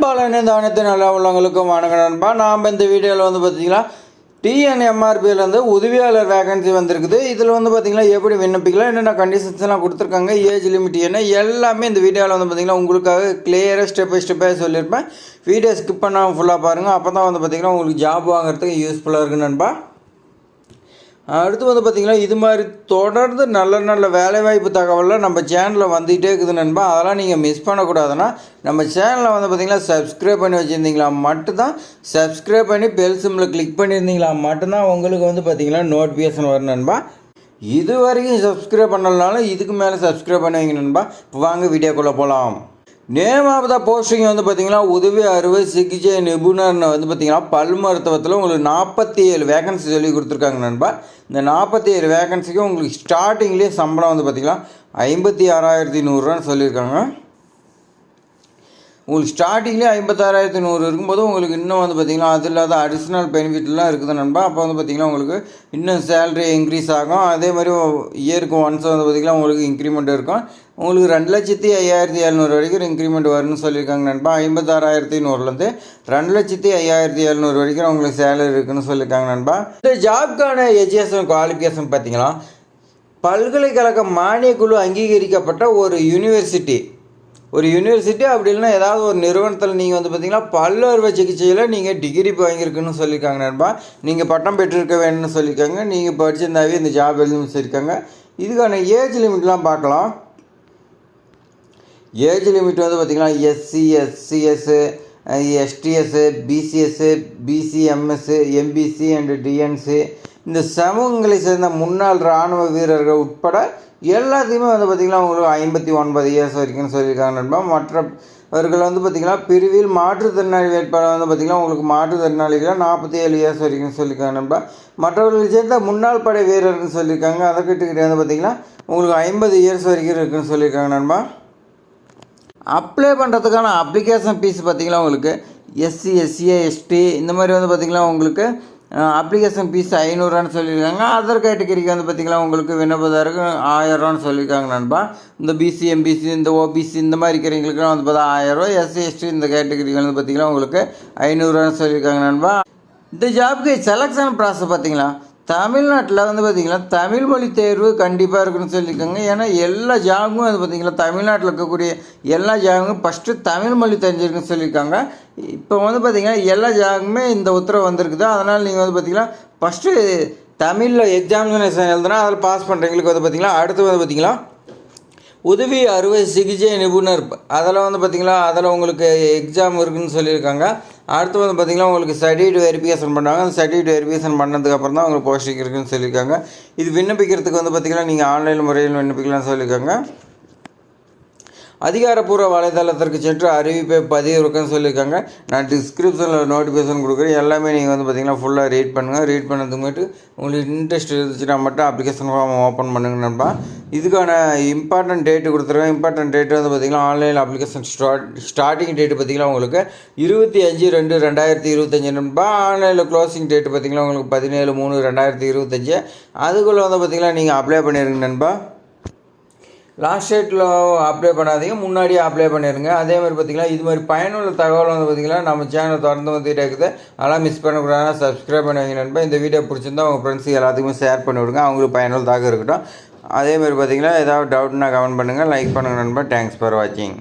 அன்பான இந்த அனைத்து நல்ல உள்ளவங்களுக்கும் வணக்கம் நண்பா. நாம் இந்த வீடியோவில் வந்து பார்த்திங்கன்னா டிஎன்எம்ஆர்பியிலேருந்து உதவியாளர் வேகன்சி வந்திருக்குது. இதில் வந்து பார்த்திங்கன்னா எப்படி விண்ணப்பிக்கலாம், என்னென்ன கண்டிஷன்ஸ்லாம் கொடுத்துருக்காங்க, ஏஜ் லிமிட் என்ன, எல்லாமே இந்த வீடியோவில் வந்து பார்த்திங்கன்னா உங்களுக்காக கிளியராக ஸ்டெப் பை ஸ்டெப்பாக சொல்லியிருப்பேன். வீடியோ ஸ்கிப் பண்ணாமல் ஃபுல்லாக பாருங்கள். அப்போ தான் வந்து பார்த்திங்கன்னா உங்களுக்கு ஜாப் வாங்குறதுக்கு யூஸ்ஃபுல்லாக இருக்குது நண்பா. அடுத்து வந்து பார்த்திங்கன்னா இது மாதிரி தொடர்ந்து நல்ல நல்ல வேலைவாய்ப்பு தகவலில் நம்ம சேனலில் வந்துகிட்டே இருக்குது நண்பா. அதெல்லாம் நீங்கள் மிஸ் பண்ணக்கூடாதுன்னா நம்ம சேனலில் வந்து பார்த்திங்கன்னா சப்ஸ்கிரைப் பண்ணி வச்சுருந்தீங்களா மட்டும்தான், சப்ஸ்கிரைப் பண்ணி பெல் சிம்மில் கிளிக் பண்ணியிருந்தீங்களா மட்டும்தான் உங்களுக்கு வந்து பார்த்திங்கன்னா நோட்டிஃபிகேஷன் வரும் நண்பா. இது வரைக்கும் சப்ஸ்கிரைப் பண்ணலனாலும் இதுக்கு மேலே சப்ஸ்கிரைப் பண்ணி வைங்க நண்பா. வாங்க வீடியோக்குள்ளே போகலாம். நேம் ஆஃப் த போஸ்டிங் வந்து பார்த்திங்கன்னா உதவி அறுவை சிகிச்சை நிபுணர்னு வந்து பார்த்திங்கன்னா பல் மருத்துவத்தில் உங்களுக்கு 47 வேகன்சி சொல்லி கொடுத்துருக்காங்க நண்பா. இந்த 47 வேகன்சிக்கு உங்களுக்கு ஸ்டார்டிங்லேயே சம்பளம் வந்து பார்த்திங்கன்னா 56,100 சொல்லியிருக்காங்க. உங்களுக்கு ஸ்டார்டிங்லேயே 56,100 இருக்கும்போது உங்களுக்கு இன்னும் வந்து பார்த்திங்கன்னா அது இல்லாத அடிஷ்னல் பெனிஃபிட்லாம் இருக்குது நண்பா. அப்போ வந்து பார்த்திங்கன்னா உங்களுக்கு இன்னும் சேலரி இன்க்ரீஸ் ஆகும். அதே மாதிரி இயருக்கு ஒன்ஸ் வந்து பார்த்திங்கன்னா உங்களுக்கு இன்க்ரிமெண்ட் இருக்கும். உங்களுக்கு 2,05,700 வரைக்கும் இன்க்ரிமெண்ட் வரும்னு சொல்லியிருக்காங்க நண்பா. 56,100லேருந்து 2,05,700 வரைக்கும் உங்களுக்கு சேலரி இருக்குதுன்னு சொல்லியிருக்காங்க நண்பா. இந்த ஜாப்க்கான எஜுகேஷன் குவாலிஃபிகேஷன் பார்த்திங்கன்னா பல்கலைக்கழக மானியக்குழு அங்கீகரிக்கப்பட்ட ஒரு யூனிவர்சிட்டி அப்படி இல்லைன்னா ஏதாவது ஒரு நிறுவனத்தில் நீங்கள் வந்து பார்த்திங்கன்னா பல் அறுவை சிகிச்சையில் நீங்கள் டிகிரி வாங்கியிருக்குன்னு சொல்லியிருக்காங்க நண்பா. நீங்கள் பட்டம் பெற்றிருக்க வேணும்னு சொல்லியிருக்காங்க. நீங்கள் படிச்சிருந்தாவே இந்த ஜாப் எழுதுன்னு சொல்லியிருக்காங்க. இதுக்கான ஏஜ் லிமிட்லாம் பார்க்கலாம். ஏஜ் லிமிட் வந்து பார்த்திங்கன்னா எஸ்சி, எஸ்சிஎஸ்ஸு, எஸ்டிஎஸ்ஸு, பிசிஎஸ்ஸு, பிசிஎம்எஸ்ஸு, எம்பிசி அண்டு டிஎன்சி, இந்த சமூகங்களை சேர்ந்த முன்னாள் இராணுவ வீரர்கள் உட்பட எல்லாத்தையுமே வந்து பார்த்திங்கன்னா உங்களுக்கு 59 இயர்ஸ் வரைக்கும் சொல்லியிருக்காங்க நண்பா. மற்றவர்கள் வந்து பார்த்திங்கன்னா பிரிவில் மாற்றுத்திறனாளி வேட்பாளர் வந்து பார்த்திங்கன்னா உங்களுக்கு மாற்றுத்திறனாளிகள் 47 இயர்ஸ் வரைக்கும் சொல்லியிருக்காங்க நண்பா. மற்றவர்கள் சேர்ந்த முன்னாள் படை வீரர்னு சொல்லியிருக்காங்க. அதை கிட்ட வந்து பார்த்திங்கன்னா உங்களுக்கு 50 இயர்ஸ் வரைக்கும் இருக்குன்னு சொல்லியிருக்காங்க நண்பா. அப்ளை பண்ணுறதுக்கான அப்ளிகேஷன் ஃபீஸ் பார்த்திங்கன்னா உங்களுக்கு எஸ்சி, எஸ்சிஏ, எஸ்டி இந்த மாதிரி வந்து பார்த்திங்கன்னா உங்களுக்கு அப்ளிகேஷன் ஃபீஸ் 500 சொல்லியிருக்காங்க. அதர் கேட்டகரிக்கு வந்து பார்த்திங்கன்னா உங்களுக்கு விண்ணப்பதாருக்கு 1000 சொல்லியிருக்காங்க நண்பா. இந்த பிசி, எம்பிசி, இந்த ஓபிசி இந்த மாதிரி இருக்கிறவங்களுக்குலாம் வந்து பார்த்தா 1000, எஸ்சி, எஸ்டி இந்த கேட்டகரிக்கு வந்து பார்த்திங்கன்னா உங்களுக்கு 500 சொல்லியிருக்காங்க நண்பா. இந்த ஜாப்க்கு செலெக்ஷன் ப்ராசஸ் பார்த்திங்கன்னா தமிழ்நாட்டில் வந்து பார்த்திங்கன்னா தமிழ் மொழி தேர்வு கண்டிப்பாக இருக்குன்னு சொல்லியிருக்காங்க. ஏன்னா எல்லா ஜாபும் வந்து பார்த்திங்கன்னா தமிழ்நாட்டில் இருக்கக்கூடிய எல்லா ஜாபும் ஃபஸ்ட்டு தமிழ் மொழி தெரிஞ்சிருக்குன்னு சொல்லியிருக்காங்க. இப்போ வந்து பார்த்திங்கன்னா எல்லா ஜாபுமே இந்த உத்தரவு வந்திருக்குது. அதனால் நீங்கள் வந்து பார்த்திங்கன்னா ஃபஸ்ட்டு தமிழில் எக்ஸாமினேஷன் எழுதுனா அதில் பாஸ் பண்ணுறவங்களுக்கு வந்து பார்த்திங்கன்னா அடுத்து வந்து பார்த்திங்கன்னா உதவி அறுவை சிகிச்சை நிபுணர் அதில் வந்து பார்த்திங்கன்னா அதில் உங்களுக்கு எக்ஸாம் இருக்குதுன்னு சொல்லியிருக்காங்க. அடுத்து வந்து பார்த்திங்கன்னா உங்களுக்கு சர்டிஃபிகேட் வெரிஃபிகேஷன் பண்ணுறாங்க. அந்த சர்டிஃபிகேட் வெரிஃபிகேஷன் பண்ணதுக்கப்புறம் தான் உங்களுக்கு போஸ்டிங் இருக்குதுன்னு சொல்லியிருக்காங்க. இது விண்ணப்பிக்கிறதுக்கு வந்து பார்த்திங்கன்னா நீங்கள் ஆன்லைன் முறையில் விண்ணப்பிக்கலாம்னு சொல்லியிருக்காங்க. அதிகாரப்பூர்வ வலைதளத்திற்கு சென்று அறிவிப்பை பதிவிறக்குன்னு சொல்லியிருக்காங்க. நான் டிஸ்கிரிப்ஷனில் நோட்டிஃபிகேஷன் கொடுக்குறேன். எல்லாமே நீங்கள் வந்து பார்த்திங்கன்னா ஃபுல்லாக ரீட் பண்ணுங்கள். ரீட் பண்ணதுக்கு மட்டும் உங்களுக்கு இன்ட்ரெஸ்ட் இருந்துச்சுன்னா மட்டும் அப்ளிகேஷன் ஃபார்ம் ஓப்பன் பண்ணுங்க நண்பா. இதுக்கான இம்பார்ட்டன்ட் டேட்டு கொடுத்துருவேன். இம்பார்ட்டன்ட் டேட்டு வந்து பார்த்திங்கன்னா ஆன்லைன் அப்ளிகேஷன் ஸ்டார்டிங் டேட்டு பார்த்திங்கன்னா உங்களுக்கு 25/2/2025 நண்பா. ஆன்லைனில் க்ளோசிங் டேட்டு பார்த்திங்கன்னா உங்களுக்கு 17/3/2025. அதுக்குள்ளே வந்து பார்த்திங்கன்னா நீங்கள் அப்ளை பண்ணிடுங்க நண்பா. லாஸ்ட் டேட்டில் அப்ளை பண்ணாதீங்க, முன்னாடியே அப்ளை பண்ணிடுங்க. அதே மாதிரி பார்த்திங்கன்னா இது மாதிரி பயனுள்ள தகவல் வந்து பார்த்திங்கன்னா நம்ம சேனல் தொடர்ந்து வந்துகிட்டே இருக்குது. அதெல்லாம் மிஸ் பண்ணக்கூடாதுன்னா சப்ஸ்கிரைப் பண்ணி வைங்க நண்பா. இந்த வீடியோ பிடிச்சிருந்தா உங்கள் ஃப்ரெண்ட்ஸுக்கு எல்லாத்துக்குமே ஷேர் பண்ணி விடுங்க, அவங்களுக்கு பயனுள்ளதாக இருக்கட்டும். அதே மாதிரி பார்த்திங்கன்னா ஏதாவது டவுட்னா கமெண்ட் பண்ணுங்கள், லைக் பண்ணுங்கள் நண்பா. தேங்க்ஸ் ஃபார் வாட்சிங்.